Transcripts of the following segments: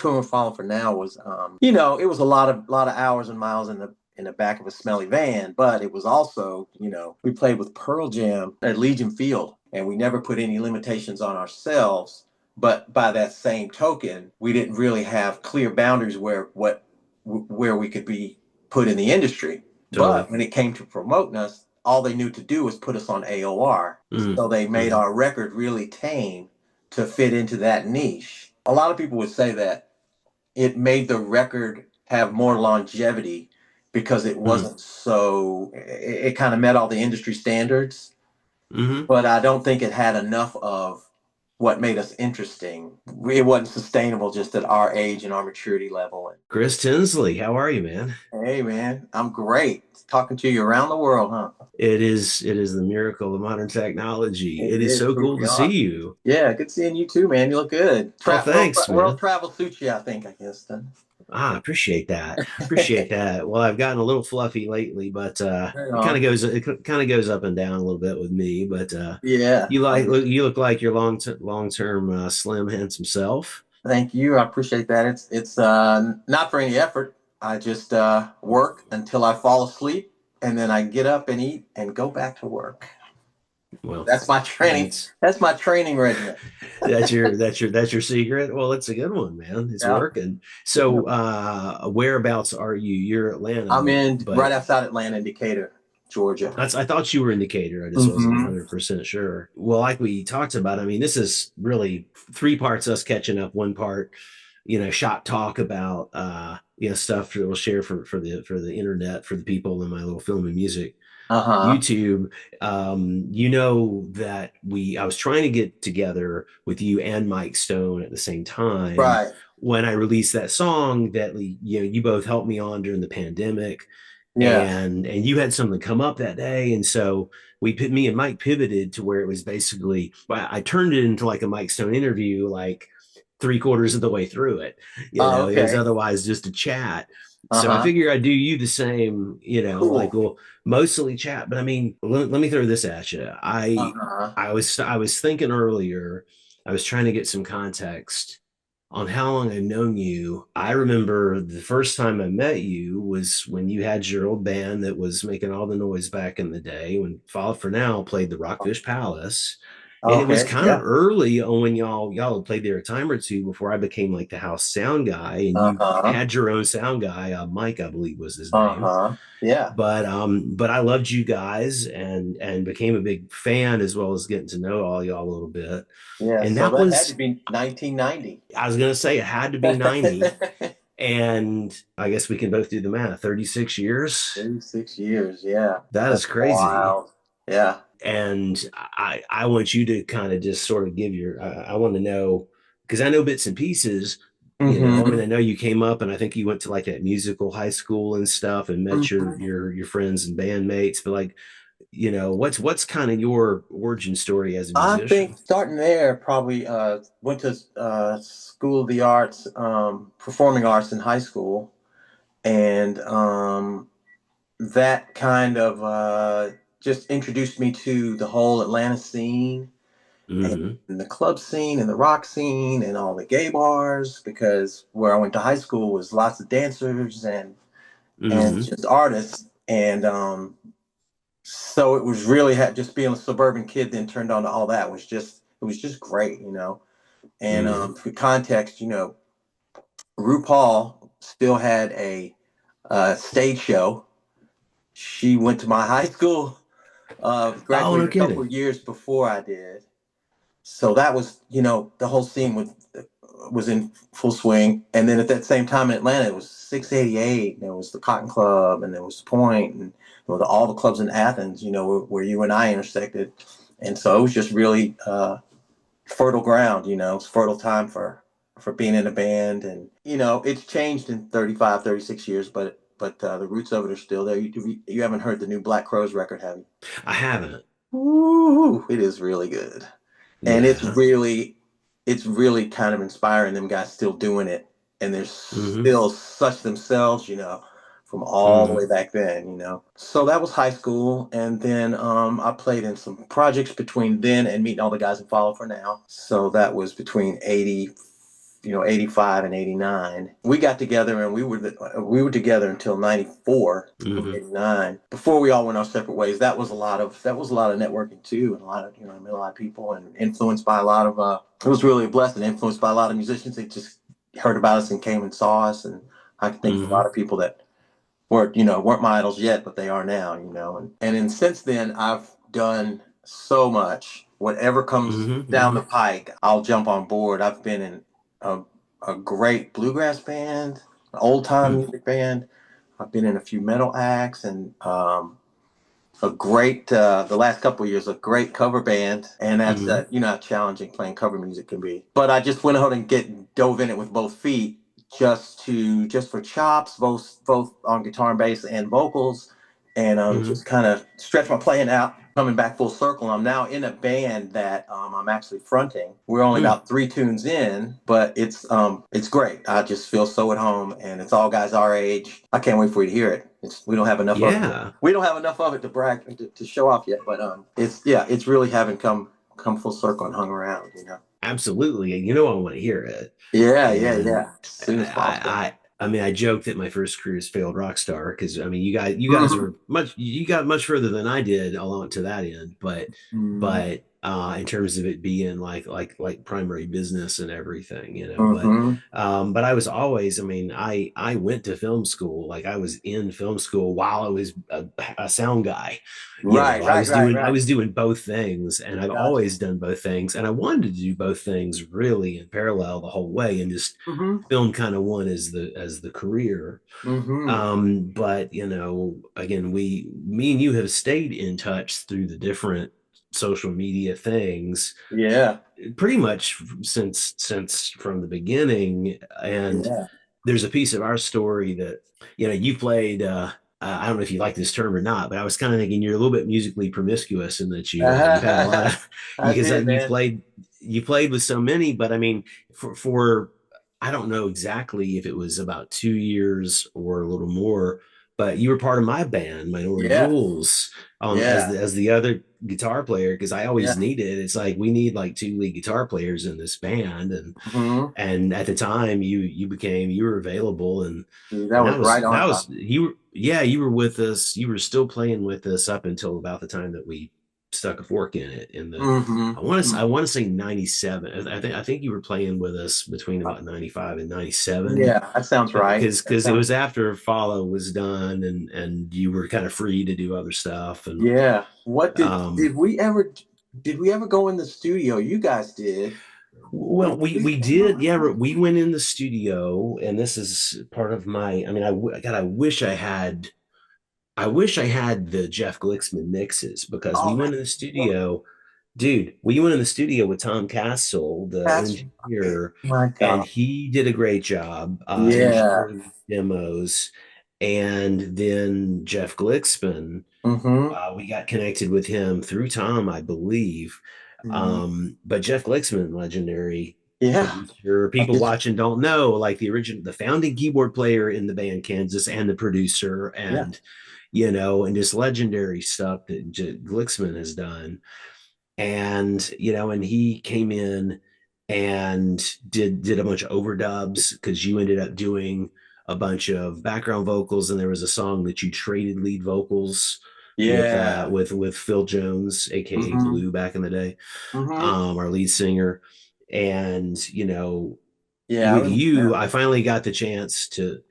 touring Falling for Now was, it was a lot of hours and miles in the back of a smelly van, but it was also, we played with Pearl Jam at Legion Field, and we never put any limitations on ourselves. But by that same token, we didn't really have clear boundaries where we could be put in the industry. Totally. But when it came to promoting us, all they knew to do was put us on AOR. Mm. So they made our record really tame to fit into that niche. A lot of people would say that it made the record have more longevity because it wasn't it kind of met all the industry standards. Mm-hmm. But I don't think it had enough of what made us interesting. It wasn't sustainable just at our age and our maturity level. Chris Tinsley, how are you, man? Hey, man, I'm great. Talking to you around the world, huh? It is the miracle of modern technology. It It is is so who cool we to see are. you. Yeah, good seeing you too, man. You look good. Oh, thanks, World man. travel suits you, I think, I guess. Then. I appreciate that. Appreciate that. Well, I've gotten a little fluffy lately, but Right it kind of on. goes up and down a little bit with me. But Yeah. you look like your long term slim handsome self. Thank you. I appreciate that. It's not for any effort. I just work until I fall asleep, and then I get up and eat and go back to work. Well, That's my training. that's That's my training regimen. that's your secret. Well, it's a good one, man. It's Yeah. working. So, whereabouts are you? You're I'm Atlanta, in but right outside Atlanta, in Decatur, Georgia. I thought you were in Decatur. I just wasn't Mm-hmm. 100% sure. Well, like we talked about, I mean, this is really three parts us catching up, one part, shot talk about stuff that we'll share for the internet for the people in my little film and music Uh-huh. YouTube. That I was trying to get together with you and Mike Stone at the same time Right. when I released that song that you both helped me on during the pandemic, Yeah. and you had something come up that day, and so me and Mike pivoted to where it was basically I turned it into like a Mike Stone interview, like three-quarters of the way through it. Oh, It was okay. otherwise just a chat. So I Uh-huh. figure I'd do you the same, like Cool. we'll mostly chat. But I mean, let me throw this at you. Uh-huh. I was thinking earlier, I was trying to get some context on how long I've known you. I remember the first time I met you was when you had your old band that was making all the noise back in the day when Fall for Now played the Rockfish Palace. And it was Okay. kind of Yeah. early on when y'all had played there a time or two before I became like the house sound guy, and you Uh-huh. had your own sound guy, Mike, I believe was his name. Uh-huh. Yeah. But I loved you guys and became a big fan as well as getting to know all y'all a little bit. Yeah. And So that that had to was, be 1990. I was gonna say, it had to be 90. And I guess we can both do the math. 36 years. 36 years. Yeah. That is That's crazy. wild. Yeah. And I want you to kind of just sort of give I want to know, because I know bits and pieces, and Mm-hmm. I know you came up and I think you went to like that musical high school and stuff and met your Mm-hmm. your friends and bandmates, but like, what's kind of your origin story as a I musician? think starting there, probably went to School of the Arts, Performing Arts in high school, and that kind of just introduced me to the whole Atlanta scene and Hmm. the club scene and the rock scene and all the gay bars, because where I went to high school was lots of dancers and Hmm. just artists. And so it was really just being a suburban kid then turned on to all that was just it was just great. And Hmm. for context, RuPaul still had a stage show. She went to my high school, Oh, no graduated a couple kidding. of years before I did. So that was, the whole scene was in full swing. And then at that same time in Atlanta, it was 688. There was the Cotton Club, and there was Point, and all the clubs in Athens, where you and I intersected. And so it was just really fertile ground. It's fertile time for being in a band. And it's changed in 35, 36 years, but the roots of it are still there. You haven't heard the new Black Crowes record, have you? I haven't. Ooh, it is really good. And Yeah. it's really kind of inspiring, them guys still doing it, and they're Hmm. still such themselves, from all the Hmm. way back then. So that was high school, and then I played in some projects between then and meeting all the guys in Follow for Now. So that was between '85 and '89. We got together, and we were together until '94 or '89. Before we all went our separate ways, that was a lot of networking too, and a lot of I met a lot of people, and influenced by a lot of. It was really a blessing. Influenced by a lot of musicians. They just heard about us and came and saw us, and I can think of a lot of people that weren't my idols yet, but they are now. And then since then, I've done so much. Whatever comes down the pike, I'll jump on board. I've been in a great bluegrass band, an old time music band. I've been in a few metal acts, and a great the last couple of years, a great cover band. And that's how challenging playing cover music can be. But I just went ahead and dove in it with both feet, just for chops, both on guitar and bass and vocals, and just kind of stretch my playing out. Coming back full circle, I'm now in a band that I'm actually fronting. We're only about 3 tunes in, but it's great. I just feel so at home, and it's all guys our age. I can't wait for you to hear it. We don't have enough of it. We don't have enough of it to brag to show off yet, but it's really having come full circle and hung around. Absolutely, and I want to hear it. Yeah. As soon as possible. I joke that my first career is failed rock star, because you guys are you got much further than I did along to that end, but in terms of it being like primary business and everything, but I was always, I went to film school. Like, I was in film school while I was a sound guy. I was doing both things, and I've always done both things, and I wanted to do both things really in parallel the whole way, and just film kind of one as the career. But again, me and you have stayed in touch through the different social media things, pretty much since from the beginning. And there's a piece of our story that you played. I don't know if you like this term or not, but I was kind of thinking you're a little bit musically promiscuous, in that you've had a lot of because you played with so many. But for I don't know exactly if it was about 2 years or a little more, but you were part of my band, Minority Rules, as the other guitar player, because I always needed. It's like, we need like 2 lead guitar players in this band, and at the time you were available, and that was right on. That was you were with us. You were still playing with us up until about the time that we stuck a fork in it. In the I want to say '97. I think you were playing with us between about '95 and '97. Yeah, that sounds right. Because it was after Follow was done, and you were kind of free to do other stuff. And what did we ever go in the studio? You guys did. Well, we did. Yeah, we went in the studio, and this is part of my. I wish I had the Jeff Glixman mixes, because we went in the studio, dude. We went in the studio with Tom Cassel, the engineer, and he did a great job. Demos, and then Jeff Glixman. We got connected with him through Tom, I believe. But Jeff Glixman, legendary. Producer. People watching don't know, like the founding keyboard player in the band Kansas, and the producer, and and just legendary stuff that Glixman has done. And and he came in and did a bunch of overdubs, because you ended up doing a bunch of background vocals, and there was a song that you traded lead vocals with Phil Jones, aka Blue, back in the day, our lead singer. And with you, I finally got the chance to.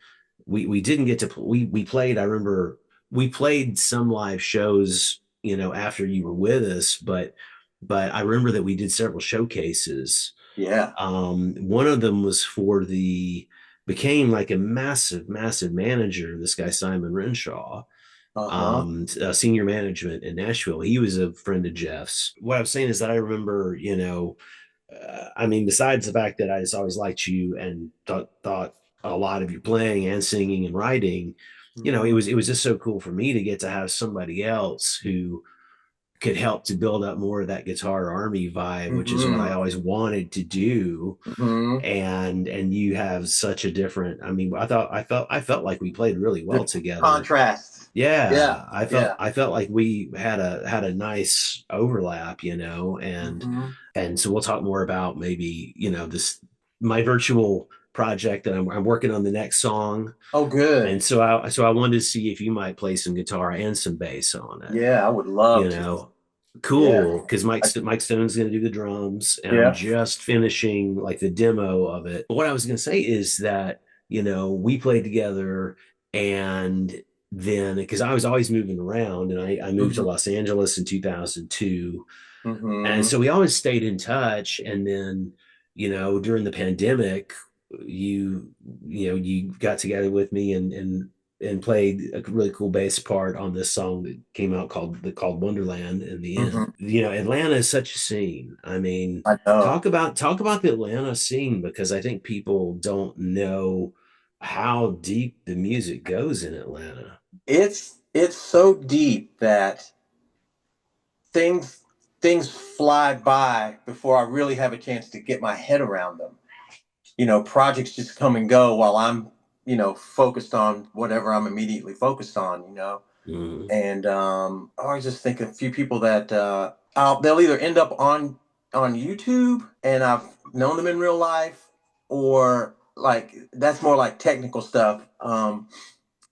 We didn't get to. We played. I remember we played some live shows, after you were with us, but I remember that we did several showcases. One of them was became like a massive manager, this guy Simon Renshaw, senior management in Nashville. He was a friend of Jeff's. What I'm saying is that I remember, besides the fact that I just always liked you and thought a lot of your playing and singing and writing, it was just so cool for me to get to have somebody else who could help to build up more of that guitar army vibe, which is what I always wanted to do. And you have such a different. I felt like we played really well together. Contrast. I felt like we had a nice overlap, and so we'll talk more about maybe my virtual project that I'm working on the next song. Oh, good. And so I wanted to see if you might play some guitar and some bass on it. Yeah, I would love You to. know, Yeah. cool. Because Mike Stone's going to do the drums, and I'm Yeah. just finishing like the demo of it. What I was going to say is that we played together, and then because I was always moving around, and I moved to Hmm. Los Angeles in 2002, and Hmm. so we always stayed in touch. And then during the pandemic, you got together with me and played a really cool bass part on this song that came out called Wonderland in the end. Hmm. Atlanta is such a scene. I mean, I know. talk about the Atlanta scene, because I think people don't know how deep the music goes in Atlanta. It's so deep that things things fly by before I really have a chance to get my head around them. Projects just come and go while I'm, focused on whatever I'm immediately focused on. Mm. And I was just thinking a few people that they'll either end up on YouTube and I've known them in real life, or like that's more like technical stuff,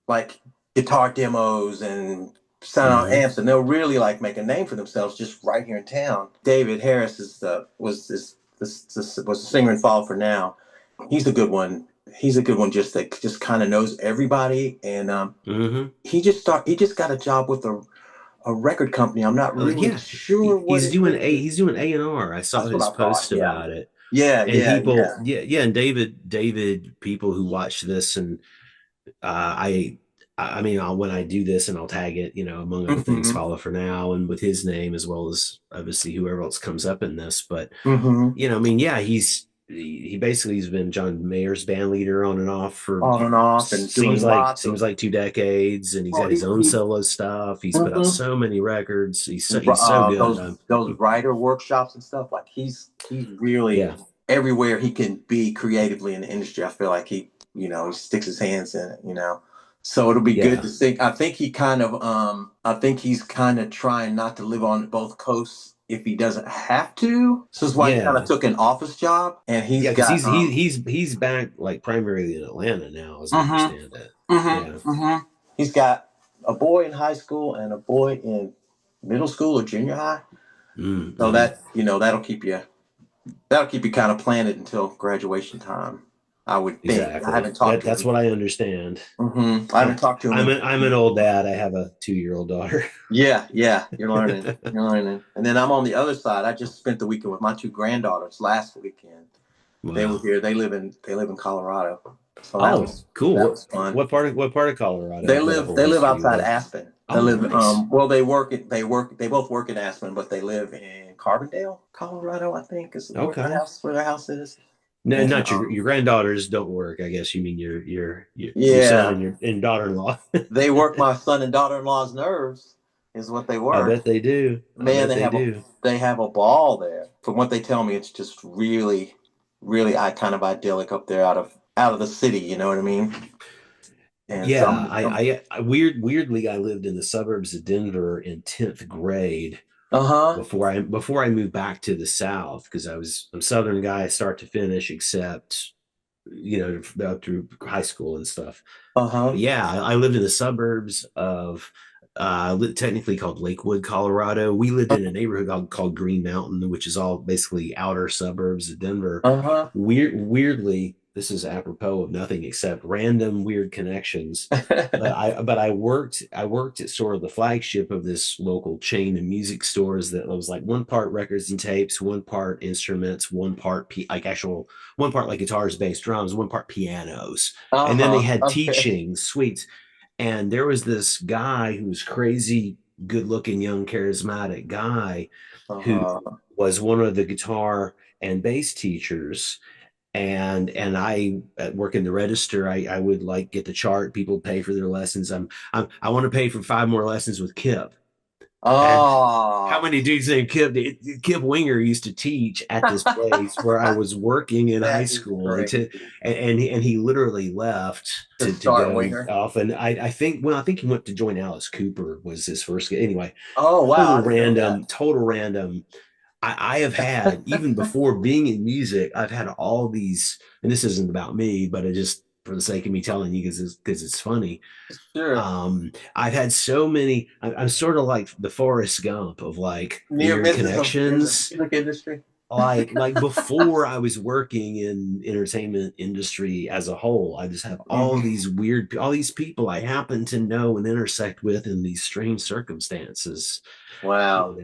like guitar demos and sound out Hmm. amps, and they'll really like make a name for themselves just right here in town. David Harris was the singer in Fall for Now. He's a good one. He's a good one. Just that just kind of knows everybody, and Hmm. he just got a job with a record company. I'm not really Yeah, sure what it is. he's doing A&R. I saw That's what his I thought. post Yeah, about it. yeah, And yeah, people, yeah. yeah, and David, people who watch this, and I mean, when I do this, and I'll tag it, among other things, Hmm. follow for now, and with his name, as well as obviously whoever else comes up in this. But Hmm. I mean, yeah, he basically has been John Mayer's band leader on and off for On and off and seems doing like lots seems of. like 2 decades, and he's Well, got his own he solo stuff. He's put out mhm. so many records. He's so good. Those writer workshops and stuff. Like he's really Yeah, everywhere he can be creatively in the industry. I feel like he sticks his hands in it. So it'll be good yeah, to think. I think he's kind of trying not to live on both coasts if he doesn't have to. So that's why he kind of yeah, took an office job, and yeah. he's Because got he's back like primarily in Atlanta now, as I mm-hmm, understand it. Yeah, mm-hmm, mm-hmm. He's got a boy in high school and a boy in middle school or junior high. So mm-hmm. that'll keep you kind of planted until graduation time. I would think. I Exactly. haven't talked to That's him. what I understand. I haven't talked to him in. I'm an old dad. I have a 2-year-old daughter. Yeah, yeah. You're learning. You're learning. And then I'm on the other side. I just spent the weekend with my two granddaughters last weekend. They were Wow. here. They live in Colorado. So that Oh, was cool. that was fun. What part of Colorado? They I've got a live whole they live history outside with. Aspen. They Oh, live nice. well they both work in Aspen, but they live in Carbondale, Colorado, I think is Okay. where their house is. No, And not your granddaughters don't work. I guess you mean your son yeah, and your daughter-in-law. they work my son and daughter-in-law's nerves is what they I work. bet they do. I Man, bet they they have a do. they have a ball there. From what they tell me, it's just really, really kind of idyllic up there out of the city, you know what I mean? And Yeah, some I weirdly I lived in the suburbs of Denver in 10th grade uh-huh. before I moved back to the South, because I'm a Southern guy start to finish, except through high school and stuff. But Uh-huh. yeah, I lived in the suburbs of technically called Lakewood, Colorado. We lived in a neighborhood called Green Mountain, which is all basically outer suburbs of Denver. Uh-huh. Weirdly, this is apropos of nothing except random weird connections. But I worked at sort of the flagship of this local chain of music stores that was like one part records and tapes, one part instruments, one part like guitars, bass, drums, one part pianos. And then they Uh-huh. had Okay. teaching suites. And there was this guy who was crazy, good looking, young, charismatic guy who Uh-huh. was one of the guitar and bass teachers. And I work in the register. I would like get the chart. People pay for their lessons. I want to pay for 5 more lessons with Kip. And how Oh, many dudes named Kip? Kip Winger used to teach at this place where I was working in high that is school, crazy. and he literally left To to start go winger. off. And I think he went to join Alice Cooper was his first. Anyway, Oh wow, I didn't know that. total random. I have had, even before being in music, I've had all these, and this isn't about me, but it just for the sake of me telling you because it's funny. Sure. I've had so many. I'm sort of like the Forrest Gump of like Near weird misses in the connections. music industry. Like before I was working in entertainment industry as a whole, I just have all Hmm. these weird, all these people I happen to know and intersect with in these strange circumstances, Wow,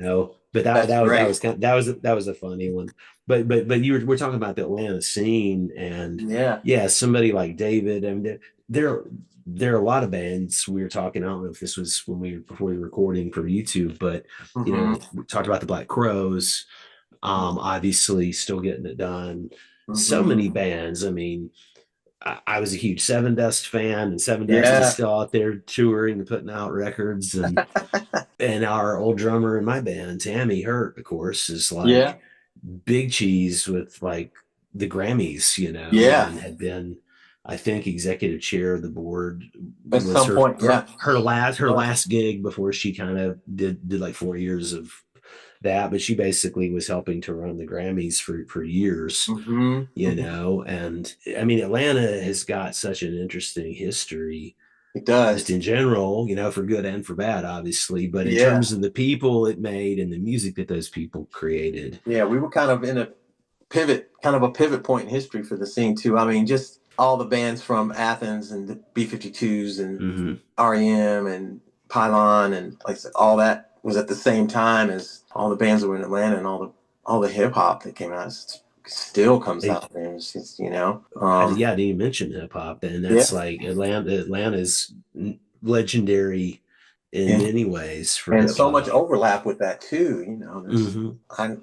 But that's that great. was that was a funny one. But we're talking about the Atlanta scene, and Yeah. yeah, somebody like David. I mean, there there are a lot of bands we were talking. I don't know if this was when we before we were recording for YouTube, but Hmm. we talked about the Black Crows. Obviously, still getting it done. So many Hmm. bands. I mean, I was a huge Seven Dust fan, and Seven Dust is Yeah. still out there touring and putting out records. And our old drummer in my band, Tammy Hurt, of course, is Yeah. like big cheese with like the Grammys, Yeah. and had been, I think, executive chair of the board. At Was some point, yeah. her Was. last gig before she kind of did like 4 years of that, but she basically was helping to run the Grammys for years, Hmm. Hmm. and I mean, Atlanta has got such an interesting history It just does. in general, for good and for bad, obviously. But in Yeah. terms of the people it made and the music that those people created, Yeah. We were kind of in a kind of a pivot point in history for the scene too. I mean, just all the bands from Athens and the B-52s and mm-hmm. REM and Pylon and like I said, all that was at the same time as all the bands that were in Atlanta and all the hip hop that came out. Still comes It, out there. It's yeah, I didn't even mention hip hop, and yeah. that's like Atlanta's legendary in And many ways for and hip so much hop. overlap with that too. There's Mm-hmm.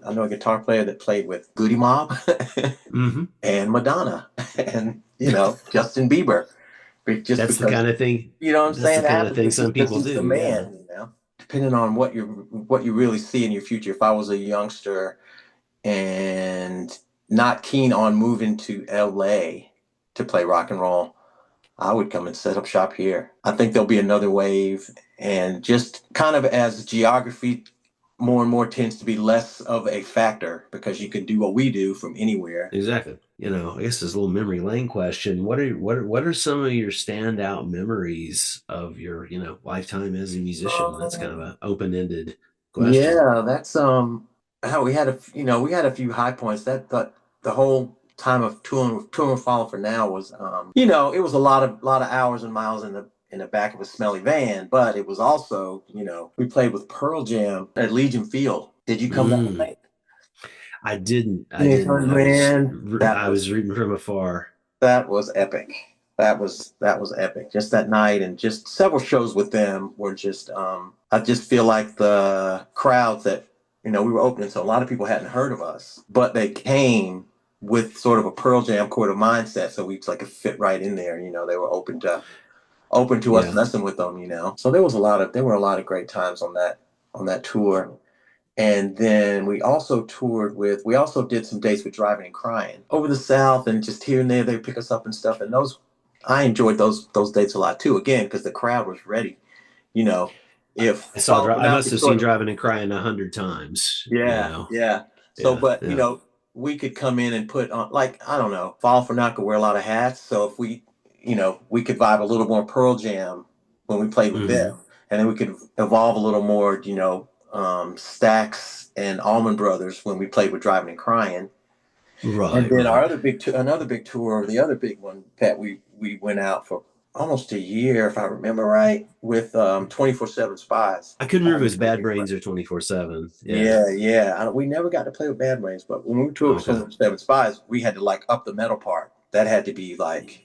I know a guitar player that played with Goody Mob Mm-hmm. and Madonna and Justin Bieber. Just That's the because kind of thing. what I'm That's the saying kind of happens thing it's some just because people he's the do. Yeah. man. Depending on what you really see in your future. If I was a youngster and not keen on moving to LA to play rock and roll, I would come and set up shop here. I think there'll be another wave, and just kind of as geography more and more tends to be less of a factor because you can do what we do from anywhere. Exactly. I guess this little memory lane question. What are some of your standout memories of your, lifetime as a musician? That's kind of Um, an open-ended question. yeah, that's how we had a few high points. The whole time of touring Falling for Now was it was a lot of hours and miles in the back of a smelly van, but it was also we played with Pearl Jam at Legion Field. Did you come that Mm, night? I didn't. I didn't. 800 man. That I was was reading from afar. that was epic. That was epic. Just that night and just several shows with them were just I just feel like the crowds that we were opening so a lot of people hadn't heard of us, but they came with sort of a Pearl Jam sort of mindset, so we like fit right in there. They were open to us Yeah. messing with them. So there were a lot of great times on that tour. And then we also did some dates with Drivin N Cryin over the South, and just here and there they pick us up and stuff. And I enjoyed those dates a lot too. Again, because the crowd was ready. You know, if I Falcon must could have seen sort of, Driving and Crying 100 times. yeah, yeah. So, Yeah. but Yeah. we could come in and put on, like, I don't know, Fall for Now could wear a lot of hats. So if we could vibe a little more Pearl Jam when we played with Hmm. them, and then we could evolve a little more, Stax and Allman Brothers when we played with Driving and Crying. And Right. then our Right. another big tour, the other big one that we went out for almost a year, if I remember right, with 24/7 Spyz. I couldn't remember if it was Bad Brains or 24/7. Yeah. Yeah, yeah. We never got to play with Bad Brains, but when we toured with Okay. 24/7 Spyz, we had to like up the metal part. That had to be like,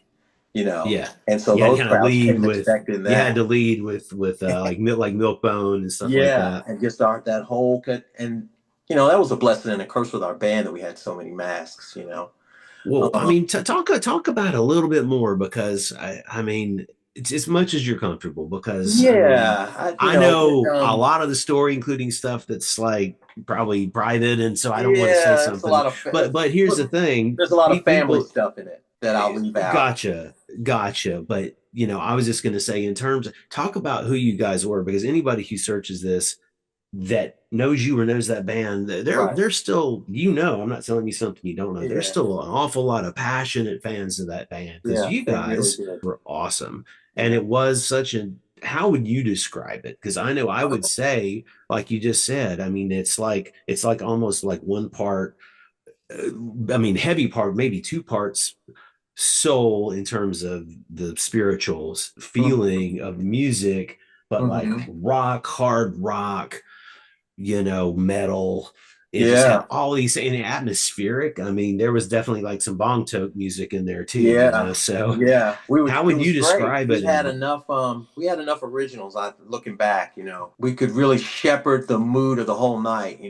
Yeah. and so You had to those kind of crowds lead came with expecting that. like Milkbone and stuff like Yeah, that. and just that whole cut, and that was a blessing and a curse with our band that we had so many masks. Well, I Um, mean, talk about it a little bit more because I mean, it's as much as you're comfortable because I mean, yeah, I know a lot of the story, including stuff that's like probably private, and so I don't want to say yeah, it's a something. lot of But here's the thing: there's a lot of family people, stuff in it that I'll leave out. gotcha. But I was just going to say, in terms, talk about who you guys were because anybody who searches this that knows you or knows that band, Right. they're still, you know, I'm not telling you something you don't know. There's Yeah. still an awful lot of passionate fans of that band because Yeah. you They really guys did. were awesome. And Yeah. it was such a, how would you describe it? Because I know I would say, like you just said, I mean, it's like almost like one part, I mean, heavy part, maybe two parts soul in terms of the spirituals Mm-hmm. feeling of music, but like Mm-hmm. rock, hard rock, you know, metal. It just had Yeah. all these and atmospheric. I mean, there was definitely like some bong toke music in there too, you know. Yeah. So Yeah. how It would you was great. describe it? And We had enough originals. Looking back, we could really shepherd the mood of the whole night.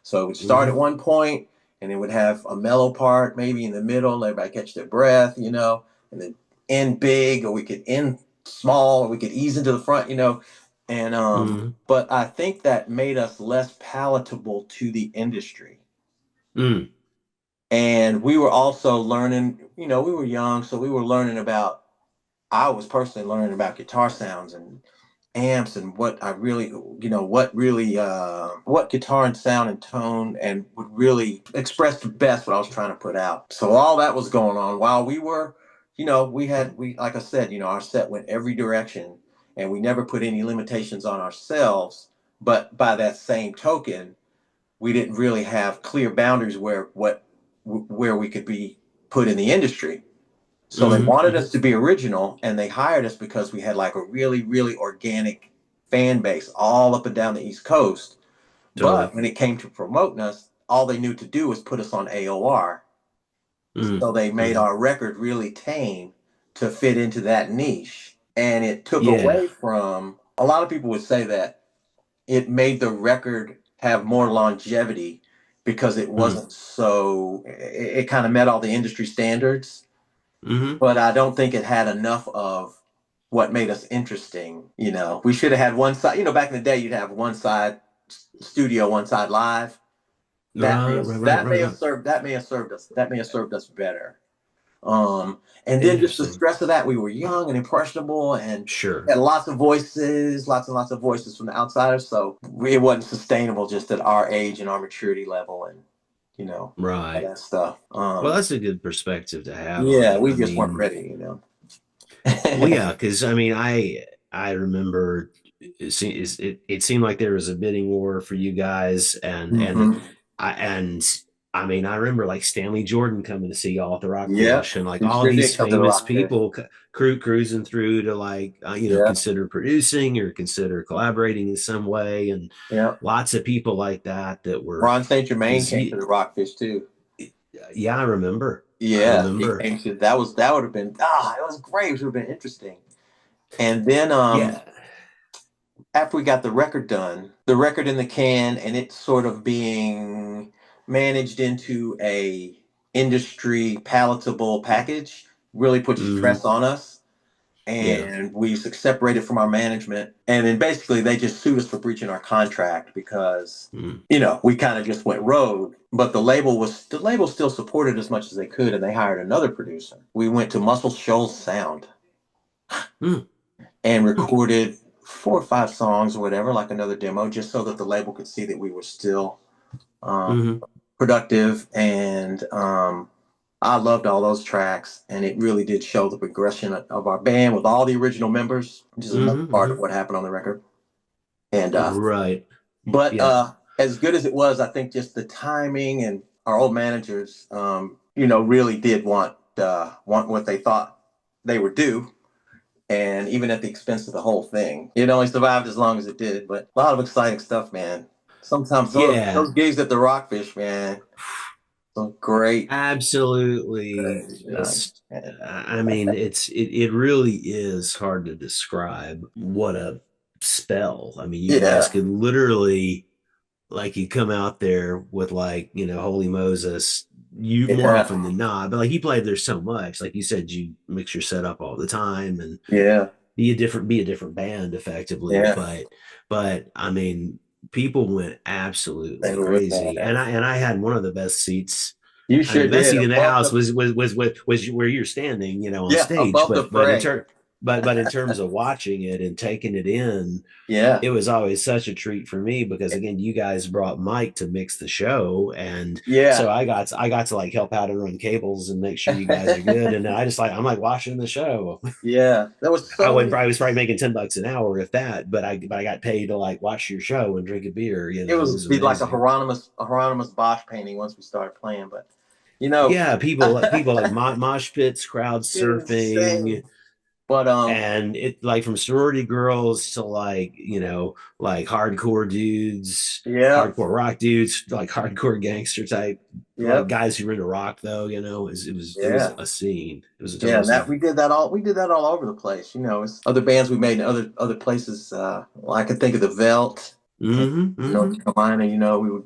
So it would start at mhm, one point and it would have a mellow part maybe in the middle, everybody catch their breath, and then end big, or we could end small, or we could ease into the front. And mhm, but I think that made us less palatable to the industry. mm, And we were also learning, we were young, so we were learning about, I was personally learning about guitar sounds and amps and what I really, what guitar and sound and tone and would really express the best what I was trying to put out. So all that was going on while like I said, our set went every direction and we never put any limitations on ourselves. But by that same token, we didn't really have clear boundaries where we could be put in the industry. So they mhm, wanted mhm, us to be original, and they hired us because we had like a really, really organic fan base all up and down the East Coast. totally. But when it came to promoting us, all they knew to do was put us on AOR. Mm, So they made mhm. our record really tame to fit into that niche. And it took Yeah. away from, a lot of people would say that it made the record have more longevity because it Mm, wasn't it kind of met all the industry standards, mhm. but I don't think it had enough of what made us interesting. We should have had one side. Back in the day, you'd have one side studio, one side live. That may Right, have right, right, that right, may have right. served that may have served us that may have served us better. And then just the Interesting. stress of that, we were young and impressionable, and Sure. had lots of voices, lots and lots of voices from the outsiders. So it wasn't sustainable just at our age and our maturity level, and all Right. that stuff. Well, that's a good perspective to have on Yeah, it. we I just weren't mean, ready. well, yeah, because I mean, I remember it seemed like there was a bidding war for you guys, hmm and I mean, I remember like Stanley Jordan coming to see y'all at the Yep. Rockfish, and like You all sure these did come to the famous Rockfish. people cruising through to like Yeah. consider producing or consider collaborating in some way, and Yeah. lots of people like that that were Ron Saint Germain because came to the Rockfish too. yeah, I Yeah, he remember, came to that would have been it was great. It would have been interesting. And then yeah. after we got the record done, the record in the can and it sort of being managed into a industry palatable package really put Hmm. stress on us. Yeah. And we separated from our management. And then basically they just sued us for breaching our contract because, Mm. we kind of just went rogue. But the label still supported as much as they could, and they hired another producer. We went to Muscle Shoals Sound Mm. and recorded 4 or 5 songs or whatever, like another demo, just so that the label could see that we were still um, Hmm. productive. And I loved all those tracks, and it really did show the progression of our band with all the original members, which is another Hmm. part Hmm. of what happened on the record. And Right. but Yeah. as good as it was, I think just the timing and our old managers, really did want what they thought they were due, and even at the expense of the whole thing, it only survived as long as it did. But a lot of exciting stuff, man. Sometimes Yeah. those gigs at the Rockfish, man, some great. Absolutely. Just, Man. I mean, it really is hard to describe what a spell. I mean, you guys Yeah, could literally, like, you come out there with like, Holy Moses, you more yeah, often than not, but like you played there so much, like you said, you mix your setup all the time and yeah, be a different band effectively. yeah. But I mean, people went They absolutely were really crazy, bad. and I had one of the best seats. You I mean, sure the best did. seat in the Above house the was where you're standing, on Yeah, stage. above the But fray. but in terms of watching it and taking it in, Yeah. it was always such a treat for me because again, you guys brought Mike to mix the show, and Yeah. so I got to like help out and run cables and make sure you guys are good. And I just like I'm like watching the show. Yeah. There was I so wouldn't many. probably was probably making $10 an hour if that, but I got paid to like watch your show and drink a beer. It It was was be like amazing. A Hieronymus Bosch painting once we started playing, but you know, Yeah, people like mosh pits, crowd surfing, insane. But and it like from sorority girls to like like hardcore dudes, yeah, hardcore rock dudes, like hardcore gangster type like yep, guys who were into rock though. It was yeah, a scene. It was a yeah. total And that scene. we did that all over the place. You know, it's other bands we made in other places. Well, I could think of the Velt in Mm-hmm, North mm-hmm. Carolina. You know, we were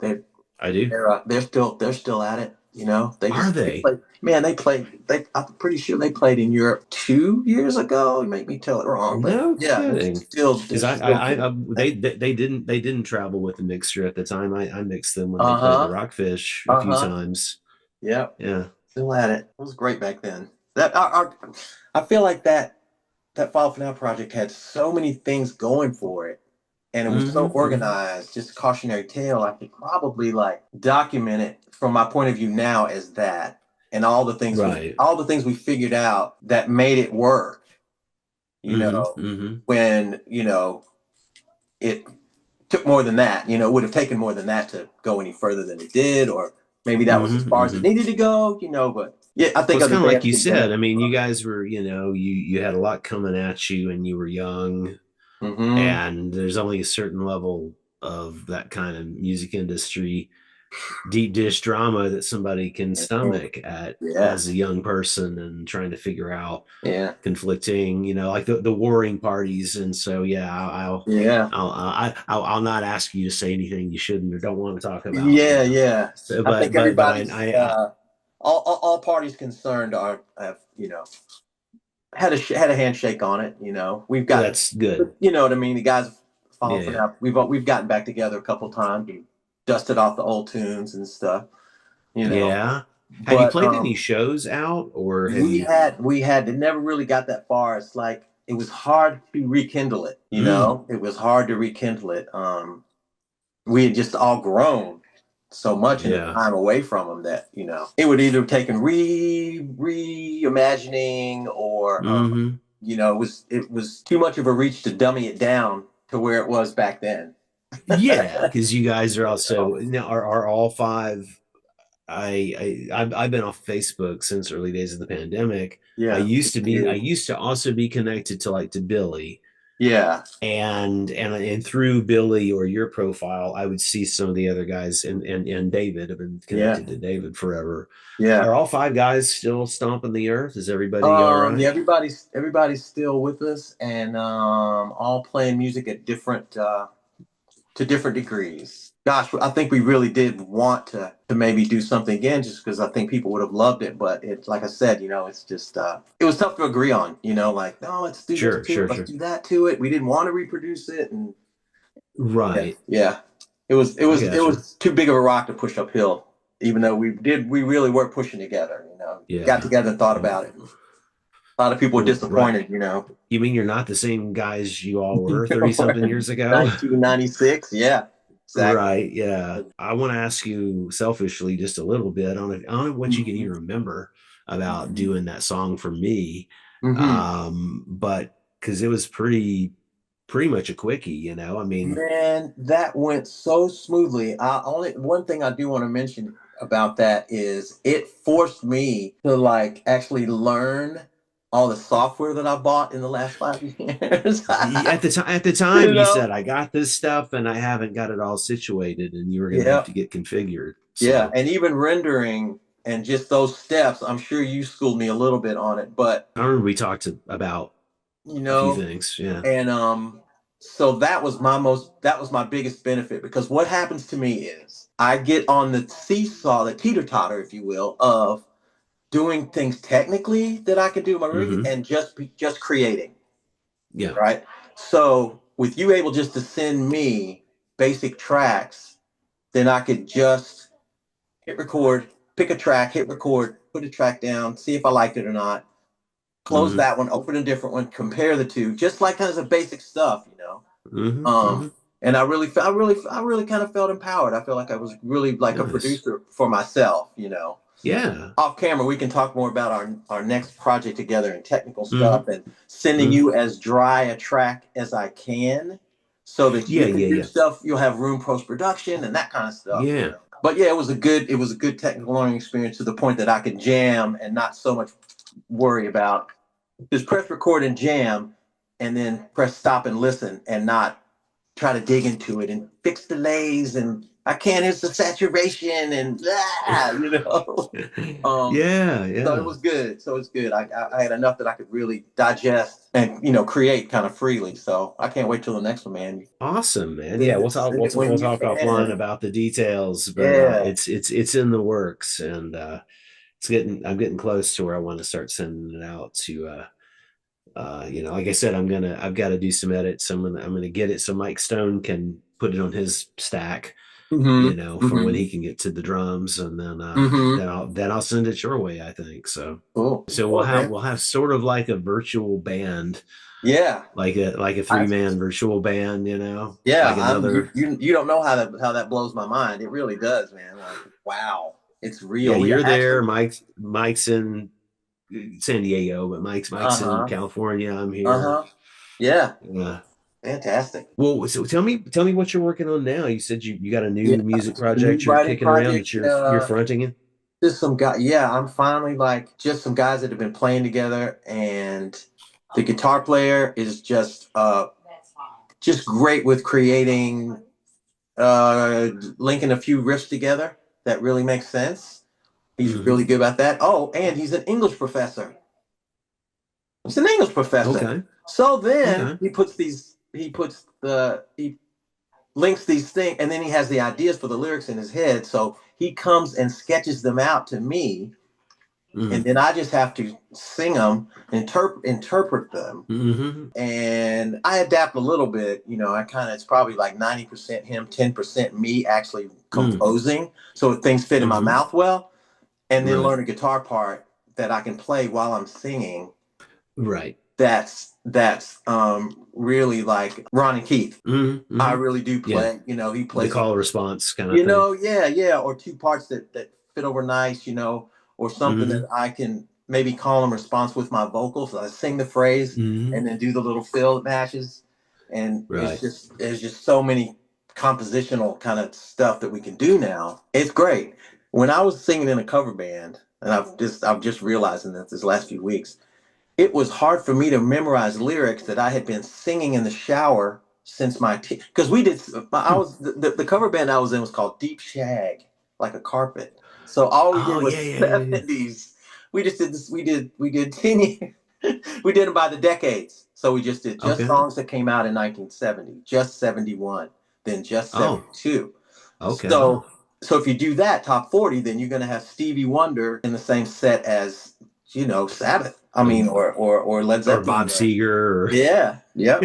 I do. they're still at it. You know, Are they they? play. Man, they played. I'm pretty sure they played in Europe 2 years ago. You make me tell it wrong, but No yeah, kidding. they're Because still I doing they didn't travel with the mixture at the time. I mixed them when they Uh played the huh. Rockfish a Uh few huh. times. Yep. Yeah. Still at it. It was great back then. I feel like that File for Now project had so many things going for it, and it was so Mm-hmm, mm-hmm. organized. Just a cautionary tale. I could probably like document it from my point of view now as that, and Right. all the things we figured out that made it work. You Mm-hmm, know, mm-hmm. when it took more than that. It would have taken more than that to go any further than it did, or maybe that was as Mm-hmm, far as it mm-hmm. needed to go. But yeah, I Well, think it's other kind of like bands you could said. I benefit mean, you from guys were, you had a lot coming at you and you were young, it. Mm-hmm. and there's only a certain level of that kind of music industry deep dish drama that somebody can stomach at Yeah, as a young person and trying to figure out yeah, conflicting, like the warring parties. And so, yeah, yeah, I'll not ask you to say anything you shouldn't or don't want to talk about. yeah, yeah. So, I think but everybody's all parties concerned are have had a handshake on it. We've gotten, that's good. you know what I mean. The guys Yeah, following for yeah. now. We've gotten back together a couple times and dusted off the old tunes and stuff. You know, Yeah. Have you but played any shows out or have we you? had we had it never really got that far. It's like it was hard to rekindle it. Mm, It was hard to rekindle it. We had just all grown so much in the yeah. time away from them that it would either have taken reimagining or Hmm. it was too much of a reach to dummy it down to where it was back then. Yeah, because you guys are You also know? now are all five. I've been off Facebook since early days of the pandemic. I Yeah, used to be I used to also be connected to like to Billy, yeah, and through Billy or your profile, I would see some of the other guys and David. I've been yeah, connected to David forever. yeah. Are all five guys still stomping the earth? Is everybody all Yeah, right? everybody's still with us and all playing music at different to different degrees. Gosh, I think we really did want to maybe do something again just because I think people would have loved it, but it's like I said, it's just it was tough to agree on, like, no, let's do this Sure, to it, sure, let's sure. do that to it. We didn't want to reproduce it, and yeah, Right. yeah. It was it I was it gotcha. was too big of a rock to push uphill, even though we really were pushing together, got Yeah. together and thought Well, about it. A lot of people were right. disappointed, You mean you're not the same guys you all were 30 something years ago? 1996. Yeah, exactly. Right. Yeah. I want to ask you selfishly just a little bit on what you can even remember about doing that song for me. Mm-hmm. But because it was pretty much a quickie, I mean, Man, that went so smoothly. I only One thing I do want to mention about that is it forced me to like actually learn all the software that I bought in the last 5 years. at the time you you know? said I got this stuff and I haven't got it all situated and you were going to have Yeah, to get configured. yeah, So and even rendering and just those steps. I'm sure you schooled me a little bit on it, but I remember we talked about you a few know, things. Yeah. and so that was my biggest benefit because what happens to me is I get on the seesaw, the teeter totter, if you will, of doing things technically that I can do in my rig Hmm. and just creating, Yeah. right? So with you able just to send me basic tracks, then I could just hit record, pick a track, hit record, put a track down, see if I liked it or not, close that one, open a different one, compare the two, just like kind of basic stuff, you know. And I really, I really kind of felt empowered. I felt like I was really like a Nice. producer for myself, you know. Yeah. Off camera, we can talk more about our next project together and technical stuff, and sending you as dry a track as I can, so that Yeah, you can yeah, do yeah. stuff. You'll have room post production and that kind of stuff. You Yeah. know? But yeah, it was a good technical learning experience to the point that I could jam and not so much worry about just press record and jam, and then press stop and listen, and not try to dig into it and fix delays, and I can't, it's the saturation and you know. Yeah, So it yeah. was good. So it's good. I had enough that I could really digest and, you know, create kind of freely. So I can't wait till the next one, man. Awesome, man. Yeah, Send we'll it, talk. send We'll it talk. We'll when you talk offline can. about the details, but Yeah. it's in the works, and it's getting. I'm getting close to where I want to start sending it out to. You know, like I said, I've got to do some edits. I'm gonna get it so Mike Stone can put it on his stack. You know, for when he can get to the drums, and then I'll send it your way. I think so. Cool. So Cool, man. we'll have sort of like a virtual band, Yeah. like a I, 3-man virtual band, you know, yeah. like another. You don't know how that blows my mind. It really does, man. Like, wow, it's Yeah, real. We you're there. actually. Mike's in San Diego, but Uh Mike's in huh. California. I'm Uh here. huh. Yeah. Uh, Fantastic. well, so tell me what you're working on now. You said you got a Yeah. new music A new project you're writing kicking around that project. you're fronting in. Just some guy. Yeah, I'm finally like just some guys that have been playing together, and the guitar player is just great with creating, linking a few riffs together that really makes sense. He's really good about that. Oh, and he's an English professor. He's an English professor. Okay. So then Okay. he links these things, and then he has the ideas for the lyrics in his head. So he comes and sketches them out to me, and then I just have to sing them, interpret them, and I adapt a little bit. You know, I kind of, it's probably like 90% him, 10% me actually composing, so things fit in my mouth well, and then Right. learn a guitar part that I can play while I'm singing. Right. That's really like Ron and Keith. I really do Yeah. play. You know, he The plays. call response kind of You thing. know, yeah, or two parts that fit over nice, you know, or something that I can maybe call and response with my vocals. So I sing the phrase and then do the little fill that matches. And Right. there's just so many compositional kind of stuff that we can do now. It's great. When I was singing in a cover band, and I'm just realizing that this last few weeks, it was hard for me to memorize lyrics that I had been singing in the shower since my because we did. I was the cover band I was in was called Deep Shag, like a carpet. So all we did Oh, yeah, was yeah, yeah, yeah. 70s. We just did this. We did 10 years. We did them by the decades. So we just did just Okay. songs that came out in 1970, just 71, then just Oh, 72. okay. So if you do that top 40, then you're going to have Stevie Wonder in the same set as, you know, Sabbath. I mean, Um, or Led or Zeppelin. Bob Seger or Yeah, yep.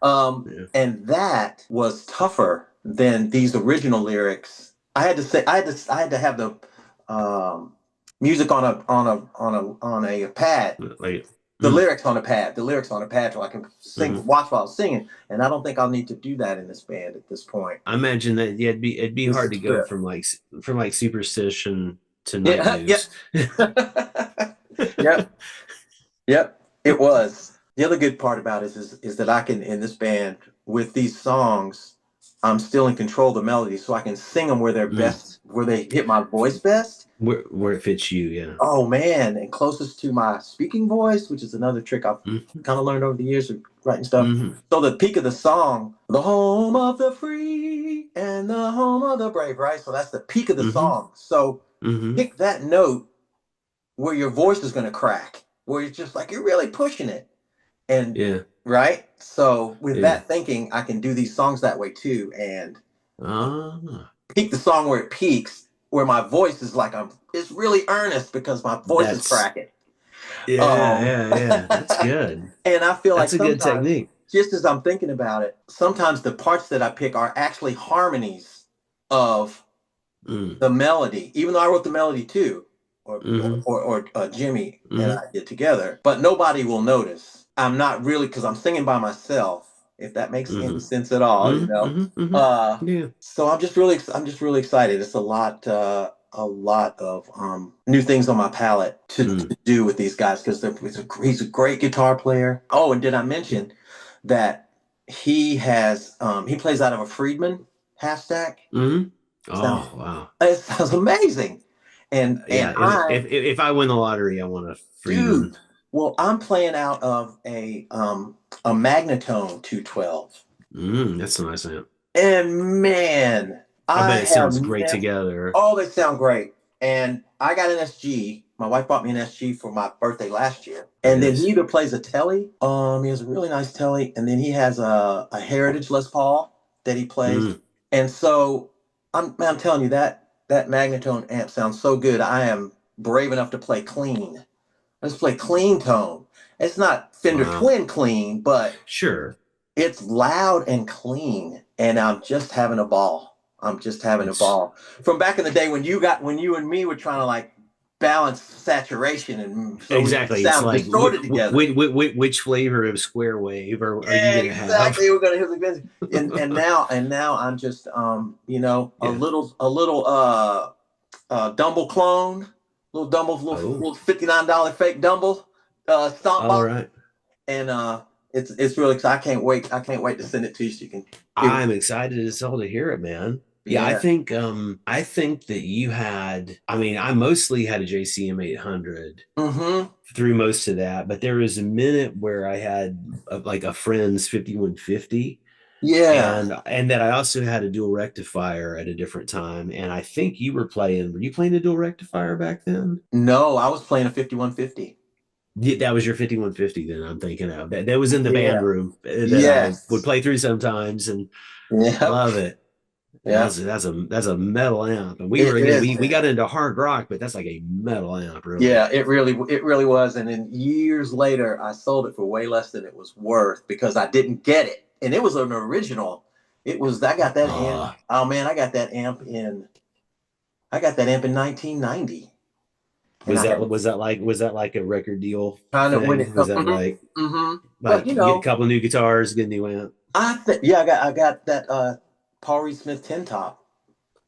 yeah. And that was tougher than these original lyrics. I had to say, I had to have the music on a pad, Like the lyrics on a pad, so I can watch while I was singing. And I don't think I'll need to do that in this band at this point. I imagine that yeah, it'd be This hard is to go good. from like superstition to night Yeah, yeah. moves. Yep. Yep, it was. The other good part about it is that I can, in this band with these songs, I'm still in control of the melody, so I can sing them where they're best, where they hit my voice best. Where it fits you, yeah. Oh man, and closest to my speaking voice, which is another trick I've kind of learned over the years of writing stuff. So the peak of the song, the home of the free and the home of the brave, right? So that's the peak of the song. So pick that note where your voice is going to crack, where it's just like you're really pushing it. And Yeah. right. So with Yeah. that thinking, I can do these songs that way too, and Ah. peak the song where it peaks, where my voice is like it's really earnest because my voice is That's cracking. yeah. That's good. And I feel like That's a good sometimes, technique. just as I'm thinking about it, sometimes the parts that I pick are actually harmonies of the melody, even though I wrote the melody too, Mm-hmm. Jimmy and Mm-hmm. I did together, but nobody will notice. I'm not really, because I'm singing by myself, if that makes any Mm-hmm. sense at all, you Mm-hmm. know. Mm-hmm. Mm-hmm. Uh, Yeah. so I'm just really excited. It's a lot of new things on my palette Mm. to do with these guys because he's a great guitar player. Oh, and did I mention that he plays out of a Friedman half stack? Mm-hmm. Sounds Oh, wow. it sounds amazing. And Yeah. If I win the lottery, I want a dude, Friedman. well, I'm playing out of a Magnatone 212. That's a nice amp. And man, I I bet it have sounds great never. together. Oh, they sound great. And I got an SG. My wife bought me an SG for my birthday last year. And then he Nice. either plays a Telly. He has a really nice Telly, and then he has a Heritage Les Paul that he plays. Mm. And so I'm telling you that Magnatone amp sounds so good. I am brave enough to play clean. Let's play clean tone. It's not Fender Wow. Twin clean, but Sure. it's loud and clean, and I'm just having a ball. I'm just having a It's ball. From back in the day when you and me were trying to like balance saturation and so we exactly. It's sound like distorted together. which flavor of square wave are you Yeah, going to have? exactly. We're gonna hear the music. And now I'm just a Yeah. little Dumble clone, Oh, little $59 fake Dumble stomp all box, right. and it's really exciting. I can't wait to send it to you so you can hear it. I'm excited as hell to hear it, man. Yeah, Yeah. I think that you had I mean, I mostly had a JCM 800 Mm-hmm. through most of that, but there was a minute where I had like a friend's 5150 Yeah. and that I also had a dual rectifier at a different time. And I think were you playing a dual rectifier back then? No, I was playing a 5150. Yeah, that was your 5150 then I'm thinking of. That was in the band Yeah. room that I would Yes. play through sometimes and Yep. love it. Yep. That's a metal amp. And we were It again is, we man. got into hard rock, but that's like a metal amp, really. Yeah, it really was. And then years later, I sold it for way less than it was worth because I didn't get it. And it was an original. I got that amp. Uh Oh man, I got that amp in 1990. And I had was that like a record deal kind of when it thing? Was comes. that But like you get a couple new guitars, get a new amp? I got that Paul Reed Smith 10 top.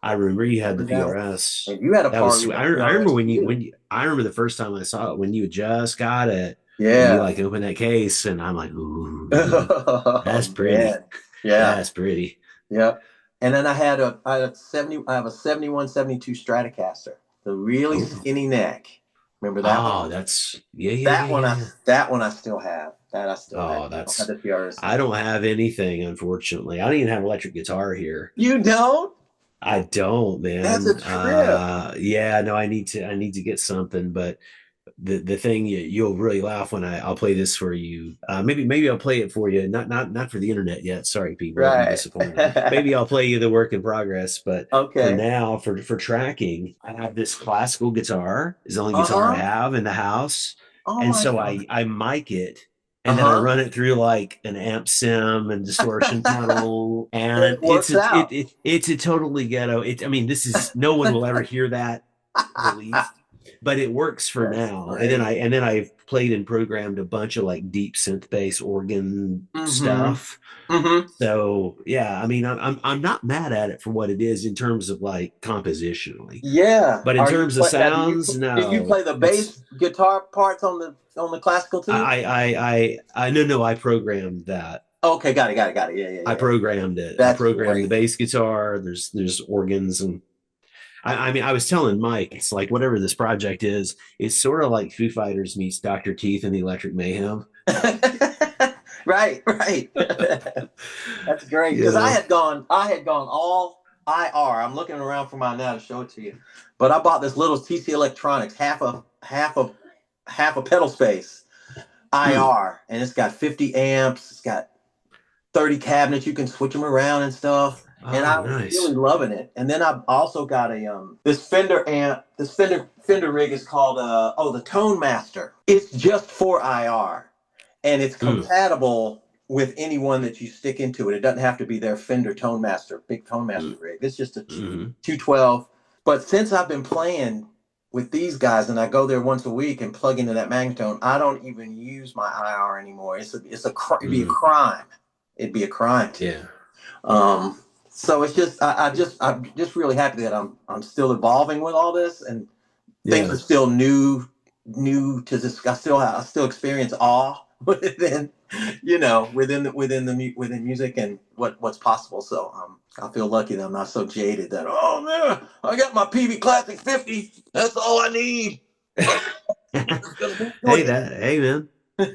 I remember you had the Remember that one? PRS. And you had a That was Paul Reed sweet. I remember PRS too. I remember the first time I saw it when you had just got it and you Yeah. like open that case and I'm like, ooh, that's Oh pretty. man. Yeah. That's pretty. Yep. And then I have a 71, 72 Stratocaster. The really Oh, skinny neck. Remember that one? oh, that's yeah. That one I still have. That I still have. Oh, I don't have that's the PRS I now. don't have anything, unfortunately. I don't even have electric guitar here. You don't? I don't, That's a man. trip. Yeah, no, I need to get something, but the thing you'll really laugh when I'll play this for you. Maybe I'll play it for you. Not for the internet yet. Sorry, people, I'll be Right. disappointed. Maybe I'll play you the work in progress, but for Okay. now, for tracking, I have this classical guitar. Is the only guitar I Uh-huh. have in the house, Oh and my so God. I mic it. And then I Uh-huh. run it through like an amp sim and distortion tunnel, and It works out. it's a totally ghetto. I mean, this is no one will ever hear that released, but it works for That's now. great. And then I've played and programmed a bunch of like deep synth bass organ Mm-hmm. stuff. Mm-hmm. So yeah, I mean, I'm not mad at it for what it is in terms of like compositionally, Yeah. but in Are you terms of play now? sounds, Do you no, play the it's bass guitar parts on the classical too? I no, I programmed that. Okay, got it. Yeah, yeah, I yeah. programmed it. I That's programmed the great. bass guitar. There's organs and I mean, I was telling Mike, it's like whatever this project is, it's sort of like Foo Fighters meets Dr. Teeth and the Electric Mayhem. Right, right. That's great. You Because know, I had gone all IR. I'm looking around for mine now to show it to you. But I bought this little TC Electronics, half a pedal space, hmm. IR, and it's got 50 amps. It's got 30 cabinets. You can switch them around and stuff. And Oh, I was really nice. loving it. And then I also got this Fender amp. This Fender rig is called the Tone Master. It's just for IR, and it's Hmm. compatible with anyone that you stick into it. It doesn't have to be their Fender Tone Master, big Tone Hmm. Master rig. It's just a Hmm. 212. But since I've been playing with these guys, and I go there once a week and plug into that Magnatone, I don't even use my IR anymore. It'd be a crime. It'd be a crime to me. So it's just I'm just really happy that I'm still evolving with all this, and things are still new to this. I still experience awe within within music and what's possible. So I feel lucky that I'm not so jaded that, oh man, I got my PV Classic 50. That's all I need. Hey man.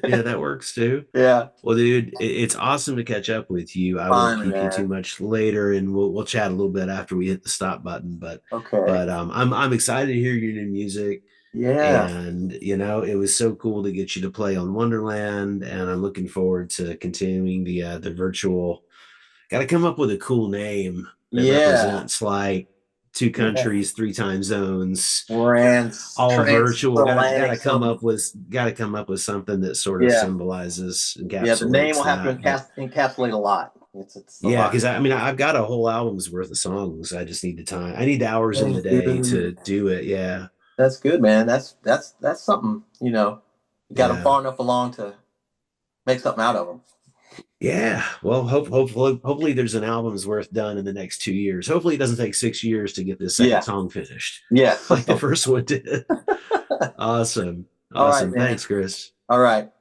Yeah, that works too. Yeah. Well, dude, it's awesome to catch up with you. I won't keep you too much later, and we'll chat a little bit after we hit the stop button. But I'm excited to hear your new music. Yeah. And it was so cool to get you to play on Wonderland, and I'm looking forward to continuing the virtual. Got to come up with a cool name that represents like 2 countries, 3 time zones, all virtual. Got to come up with something that sort of symbolizes, encapsulates. Yeah, the name will have to encapsulate a lot. Because I've got a whole album's worth of songs. I just need the time. I need hours in the day to do it. Yeah, that's good, man. That's something. You got them far enough along to make something out of them. Yeah. Well, hopefully there's an album's worth done in the next 2 years. Hopefully it doesn't take 6 years to get this second song finished. Yeah. Like the first one did. Awesome. All right, Thanks, Chris. All right.